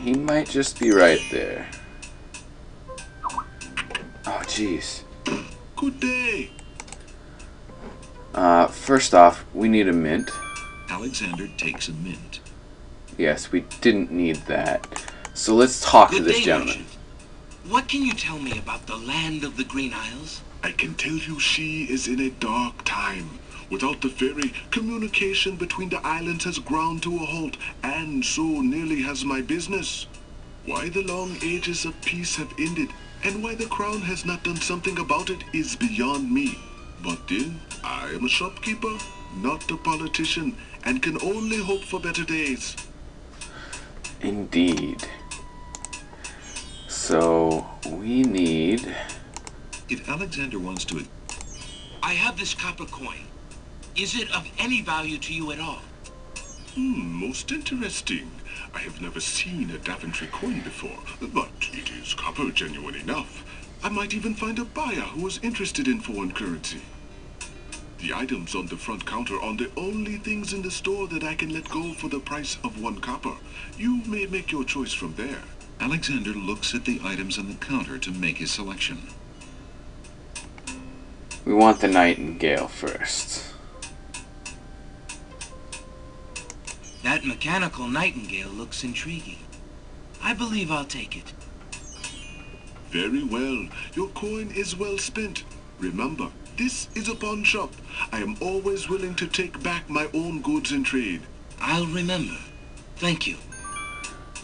He might just be right there. Oh, jeez. Good day. First off, we need a mint. Alexander takes a mint. Yes, we didn't need that. So let's talk to Good this day, gentleman. merchant. What can you tell me about the land of the Green Isles? I can tell you she is in a dark time. Without the ferry, communication between the islands has ground to a halt, and so nearly has my business. Why the long ages of peace have ended, and why the crown has not done something about it is beyond me. But then, I am a shopkeeper, not a politician, and can only hope for better days. Indeed. So, we need... If Alexander wants to... I have this copper coin. Is it of any value to you at all? Most interesting. I have never seen a Daventry coin before, but it is copper genuine enough. I might even find a buyer who is interested in foreign currency. The items on the front counter are the only things in the store that I can let go for the price of 1 copper. You may make your choice from there. Alexander looks at the items on the counter to make his selection. We want the nightingale first. That mechanical nightingale looks intriguing. I believe I'll take it. Very well. Your coin is well spent. Remember, this is a pawn shop. I am always willing to take back my own goods in trade. I'll remember. Thank you.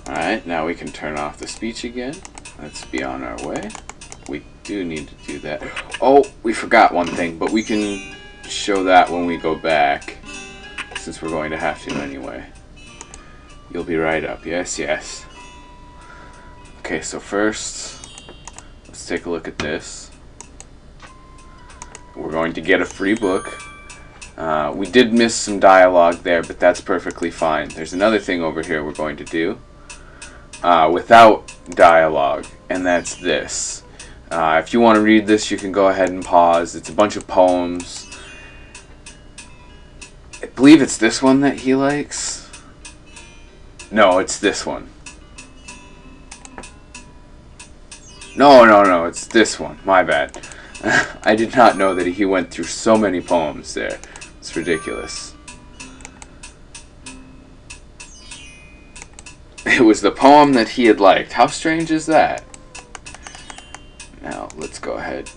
Alright, now we can turn off the speech again. Let's be on our way. We do need to do that. Oh, we forgot one thing, but we can show that when we go back, since we're going to have to anyway. You'll be right up. Yes, yes. Okay, so first, let's take a look at this. We're going to get a free book. We did miss some dialogue there, but that's perfectly fine. There's another thing over here we're going to do without dialogue, and that's this. If you want to read this, you can go ahead and pause. It's a bunch of poems. I believe it's this one that he likes. No, it's this one. No, it's this one. My bad. I did not know that he went through so many poems there. It's ridiculous. It was the poem that he had liked. How strange is that? Now, let's go ahead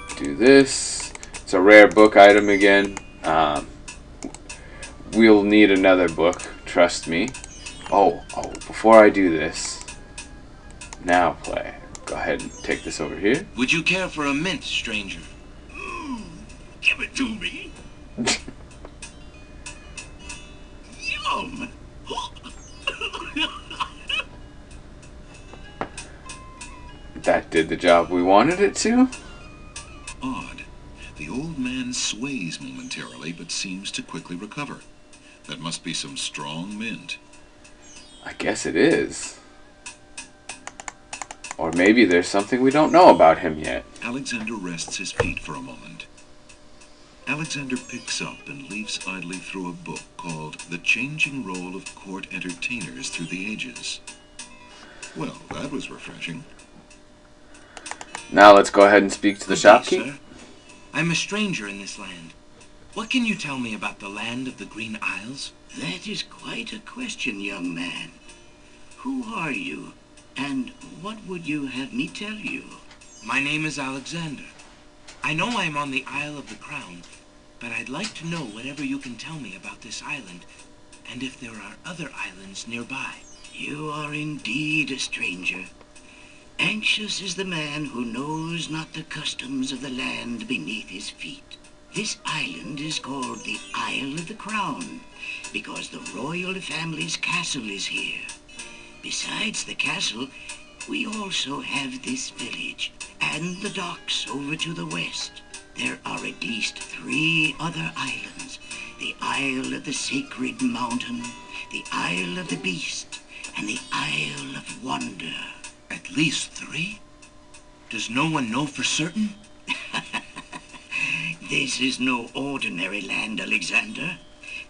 and do this. It's a rare book item again. We'll need another book, trust me. Oh, before I do this, now play. Go ahead and take this over here. Would you care for a mint, stranger? Give it to me. Yum. That did the job we wanted it to. Odd. The old man sways momentarily, but seems to quickly recover. That must be some strong mint. I guess it is. Or maybe there's something we don't know about him yet. Alexander rests his feet for a moment. Alexander picks up and leafs idly through a book called The Changing Role of Court Entertainers Through the Ages. Well, that was refreshing. Now let's go ahead and speak to the Good day, shopkeep. sir. I'm a stranger in this land. What can you tell me about the land of the Green Isles? That is quite a question, young man. Who are you, and what would you have me tell you? My name is Alexander. I know I'm on the Isle of the Crown, but I'd like to know whatever you can tell me about this island, and if there are other islands nearby. You are indeed a stranger. Anxious is the man who knows not the customs of the land beneath his feet. This island is called the Isle of the Crown, because the royal family's castle is here. Besides the castle, we also have this village, and the docks over to the west. There are at least 3 other islands. The Isle of the Sacred Mountain, the Isle of the Beast, and the Isle of Wonder. At least 3? Does no one know for certain? This is no ordinary land, Alexander.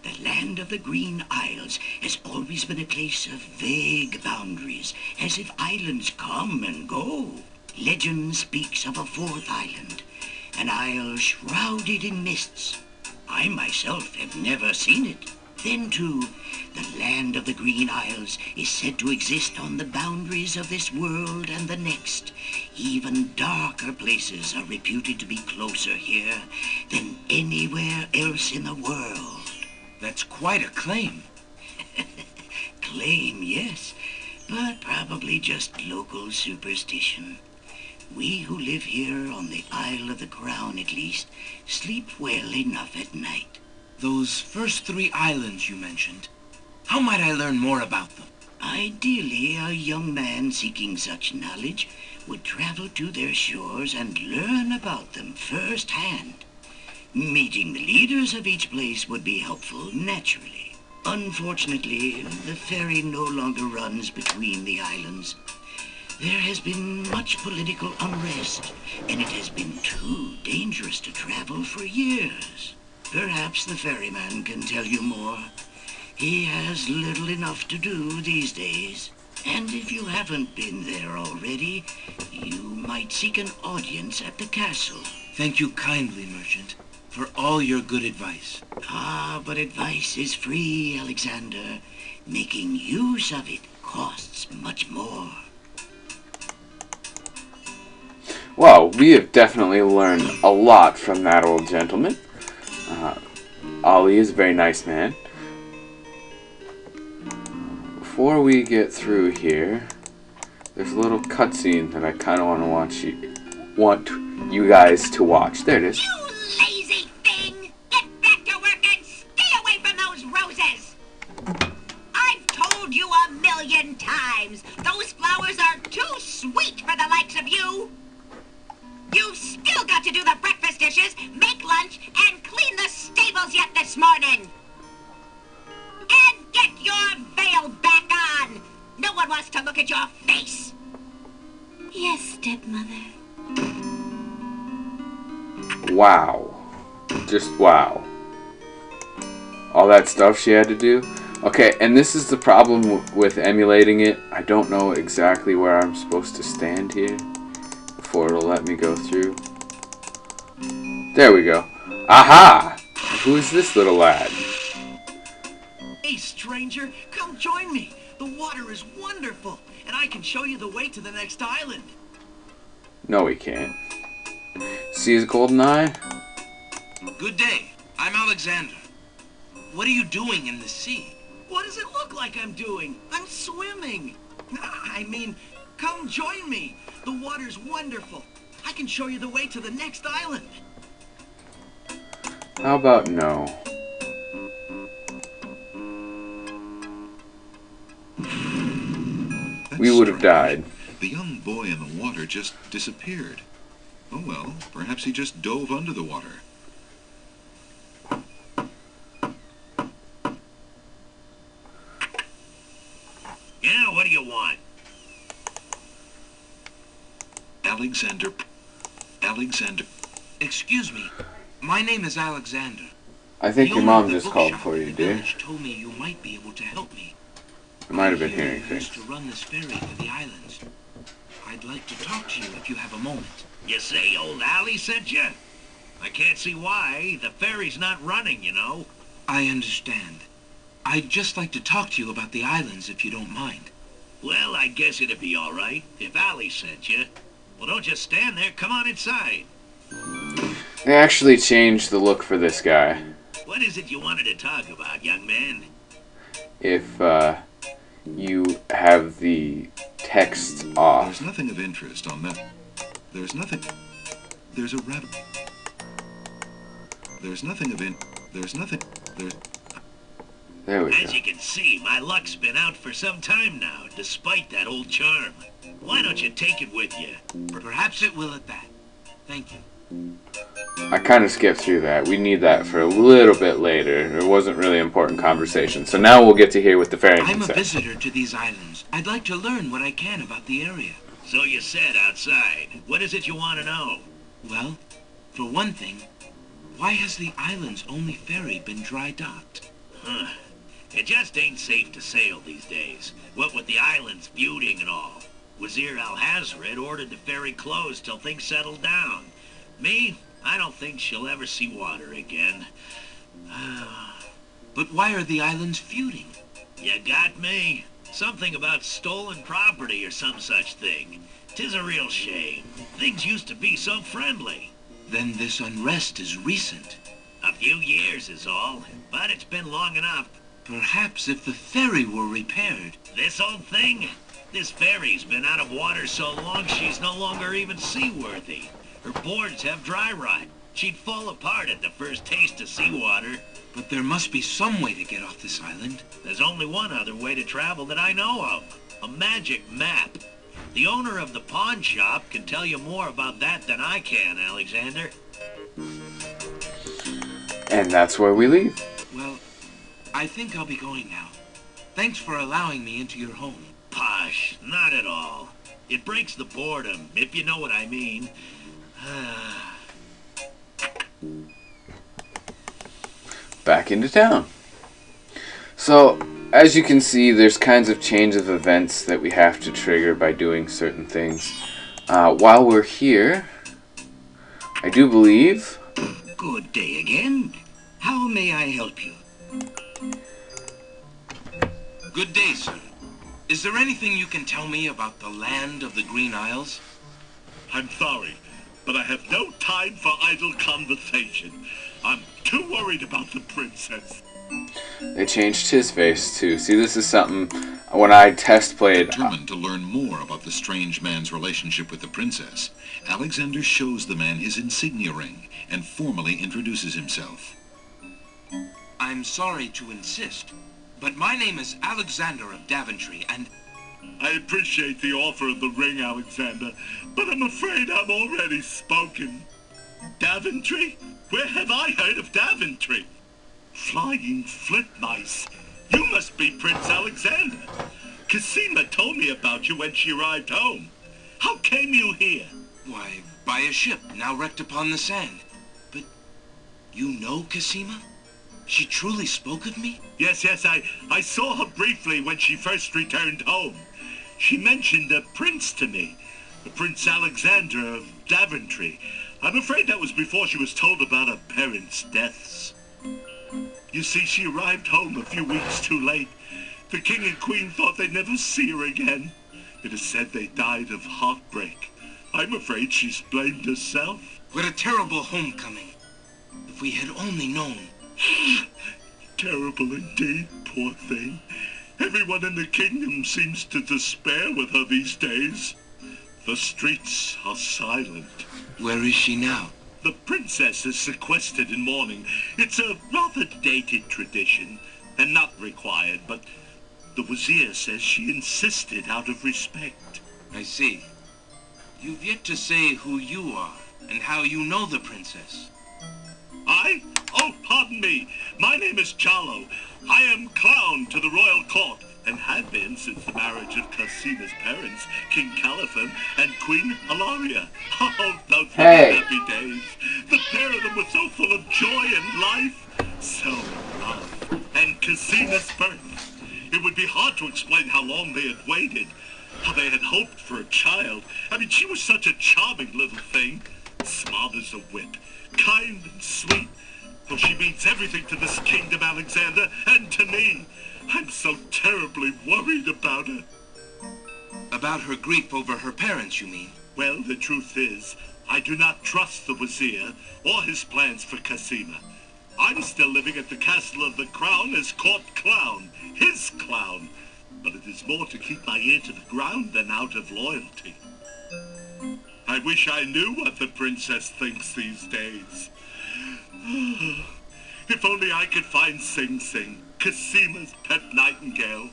The land of the Green Isles has always been a place of vague boundaries, as if islands come and go. Legend speaks of a fourth island, an isle shrouded in mists. I myself have never seen it. Then, too, the land of the Green Isles is said to exist on the boundaries of this world and the next. Even darker places are reputed to be closer here than anywhere else in the world. That's quite a claim. Claim, yes, but probably just local superstition. We who live here on the Isle of the Crown, at least, sleep well enough at night. Those first 3 islands you mentioned, how might I learn more about them? Ideally, a young man seeking such knowledge would travel to their shores and learn about them firsthand. Meeting the leaders of each place would be helpful, naturally. Unfortunately, the ferry no longer runs between the islands. There has been much political unrest, and it has been too dangerous to travel for years. Perhaps the ferryman can tell you more. He has little enough to do these days. And if you haven't been there already, you might seek an audience at the castle. Thank you kindly, merchant, for all your good advice. Ah, but advice is free, Alexander. Making use of it costs much more. Well, we have definitely learned a lot from that old gentleman. Ali is a very nice man. Before we get through here, there's a little cutscene that I kind of want you guys to watch. There it is. You lazy thing! Get back to work and stay away from those roses! I've told you 1,000,000 times, those flowers are too sweet for the likes of you! You've still got to do the breakfast dishes, make lunch, and clean the stables yet this morning! And get your veil back on! No one wants to look at your face! Yes, stepmother. Wow. Just wow. All that stuff she had to do. Okay, and this is the problem with emulating it. I don't know exactly where I'm supposed to stand here before it'll let me go through. There we go. Aha! Who is this little lad? Hey, stranger, come join me. The water is wonderful, and I can show you the way to the next island. No, he can't. See his golden eye? Good day. I'm Alexander. What are you doing in the sea? What does it look like I'm doing? I'm swimming. I mean, come join me. The water's wonderful. I can show you the way to the next island. How about no? We would have died. The young boy in the water just disappeared. Oh well, perhaps he just dove under the water. Yeah, what do you want? Alexander. Excuse me. My name is Alexander. I think The your owner mom of the just called bookshop for in you, the dear. village told me you might be able to help me. I might have been I hear hearing you things. used to run this ferry to the islands. I'd like to talk to you if you have a moment. You say old Allie sent you? I can't see why. The ferry's not running, you know. I understand. I'd just like to talk to you about the islands if you don't mind. Well, I guess it'd be all right if Allie sent you. Well, don't just stand there. Come on inside. They actually changed the look for this guy. What is it you wanted to talk about, young man? If you have the text off. There's nothing of interest on that. There's nothing. There's a rabbit. There's nothing of in. There's nothing. There's. There we As go. you can see, my luck's been out for some time now, despite that old charm. Why don't you take it with you? Perhaps it will at that. Thank you. I kind of skipped through that. We need that for a little bit later. It wasn't really important conversation. So now we'll get to hear what the ferryman I'm a said. visitor to these islands. I'd like to learn what I can about the area. So you said outside. What is it you want to know? Well, for one thing, why has the island's only ferry been dry docked? It just ain't safe to sail these days. What with the islands feuding and all. Wazir al-Hazred ordered the ferry closed till things settled down. Me, I don't think she'll ever see water again. But why are the islands feuding? You got me. Something about stolen property or some such thing. 'Tis a real shame. Things used to be so friendly. Then this unrest is recent. A few years is all, but it's been long enough. Perhaps if the ferry were repaired. This old thing? This ferry's been out of water so long she's no longer even seaworthy. Her boards have dry rot. She'd fall apart at the first taste of seawater. But there must be some way to get off this island. There's only one other way to travel that I know of. A magic map. The owner of the pawn shop can tell you more about that than I can, Alexander. And that's where we leave. Well, I think I'll be going now. Thanks for allowing me into your home. Posh, not at all. It breaks the boredom, if you know what I mean. Back into town. So, as you can see, there's kinds of chains of events that we have to trigger by doing certain things. While we're here, I do believe... Good day again. How may I help you? Good day, sir. Is there anything you can tell me about the land of the Green Isles? I'm sorry, but I have no time for idle conversation. I'm too worried about the princess. They changed his face too. See, this is something when I test played. Determined to learn more about the strange man's relationship with the princess, Alexander shows the man his insignia ring and formally introduces himself. I'm sorry to insist, but my name is Alexander of Daventry, and... I appreciate the offer of the ring, Alexander, but I'm afraid I'm already spoken. Daventry? Where have I heard of Daventry? Flying flint mice. You must be Prince Alexander. Cassima told me about you when she arrived home. How came you here? Why, by a ship now wrecked upon the sand. But you know Cassima? She truly spoke of me? Yes, I saw her briefly when she first returned home. She mentioned a prince to me, the Prince Alexander of Daventry. I'm afraid that was before she was told about her parents' deaths. You see, she arrived home a few weeks too late. The king and queen thought they'd never see her again. It is said they died of heartbreak. I'm afraid she's blamed herself. What a terrible homecoming. If we had only known. Terrible indeed, poor thing. Everyone in the kingdom seems to despair with her these days. The streets are silent. Where is she now? The princess is sequestered in mourning. It's a rather dated tradition, and not required, but the Wazir says she insisted out of respect. I see. You've yet to say who you are, and how you know the princess. I? Oh, pardon me. My name is Charlo. I am clown to the royal court, and have been since the marriage of Cassima's parents, King Caliphon and Queen Alaria. Oh, those were the happy days. The pair of them were so full of joy and life. So love. And Cassima's birth. It would be hard to explain how long they had waited, how they had hoped for a child. I mean, she was such a charming little thing. Smart as a whip, kind and sweet. Well, she means everything to this kingdom, Alexander, and to me. I'm so terribly worried about her. About her grief over her parents, you mean? Well, the truth is, I do not trust the Wazir or his plans for Cassima. I'm still living at the castle of the crown as court clown, his clown. But it is more to keep my ear to the ground than out of loyalty. I wish I knew what the princess thinks these days. If only I could find Sing Sing, Cassima's pet nightingale.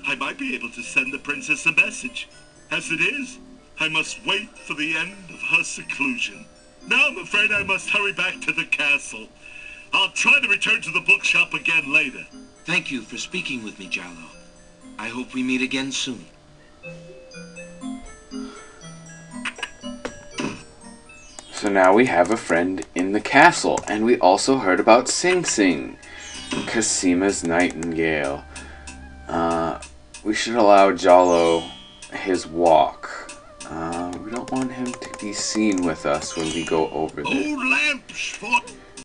I might be able to send the princess a message. As it is, I must wait for the end of her seclusion. Now I'm afraid I must hurry back to the castle. I'll try to return to the bookshop again later. Thank you for speaking with me, Jallo. I hope we meet again soon. So now we have a friend in the castle, and we also heard about Sing Sing. Casima's nightingale. We should allow Jalo his walk. We don't want him to be seen with us when we go over there. Old lamps for